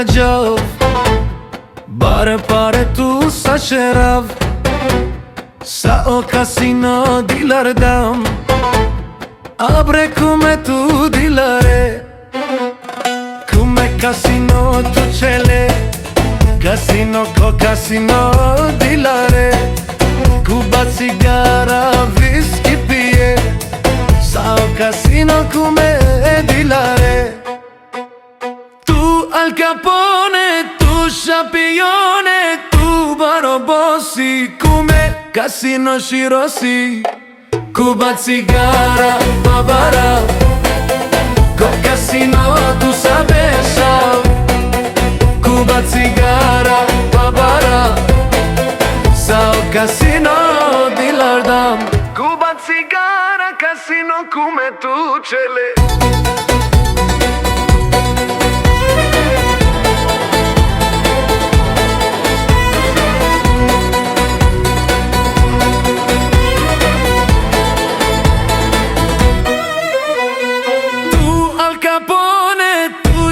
Gajov Bare pare tu sa sherav Sa o casino dealer dam Abre come tu dilare Come casino tu cele Casino co casino dilare Cuba cigara whisky pije Sa o casino come dilare Al Capone, tu Sciapione, tu Barobossi, come Casino Shirossi, Cuba Cigara, Babara, con Casino tu Sabesha, Cuba Cigara, Babara, Sao Casino di Lardam, Cuba Cigara, Casino come tu cele.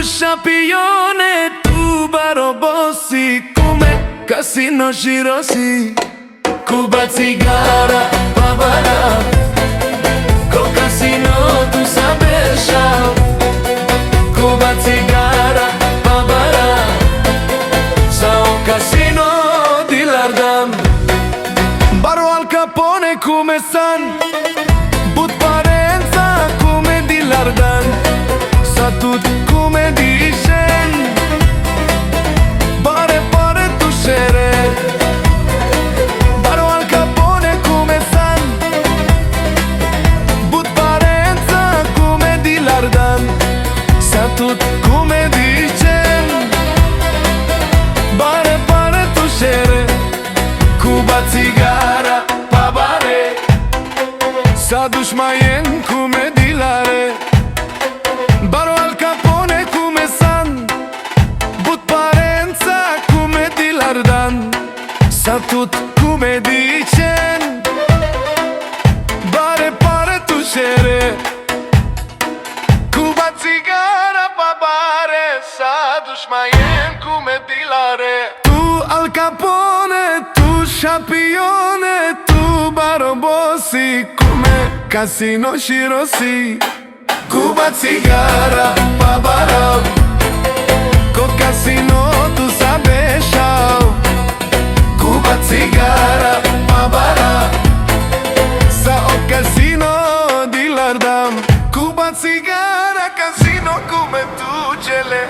Sciapione, tu Barobossi, come Casino Shirossi, Cuba Cigara, Babara, con Casino tu Sabesha, Cuba Cigara, Babara, Sao Casino di Lardam, Baro Al Capone come San, But Parenza come di Lardam, Satut come dicen Bare pare tu sere Baro Al Capone come San But Parenza come di Lardam Satut come dicen Bare pare tu sere Cuba Cigara Babare Sa dușmaien come dilare Baro Al Capone come San But Parenza come di Lardan Sa tut come dicen Bare pare tu sere Cuba Cigara Babare Sa dușmaien come dilare Tu Al Capone, tu Sciapione Tu Barobossi come Casino Shirossi Cuba Cigara, Babara Con Casino tu Sabesha Cuba Cigara, Babara Sa o Casino di Lardam Cuba Cigara, Casino come tu cele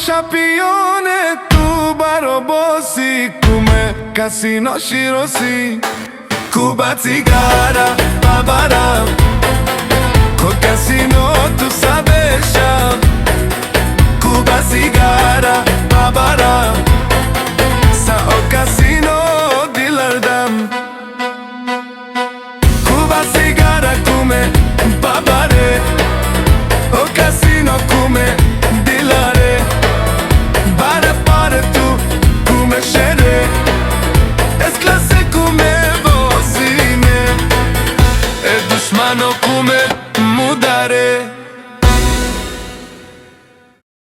Sciapione, tu Barobossi, come Casino Shirossi, Cuba Cigara, Babara, con Casino tu Sabesha, Cuba Cigara, Babara, Sa o Casino di Lardam, Cuba Cigara come Babare, o Casino come come mudare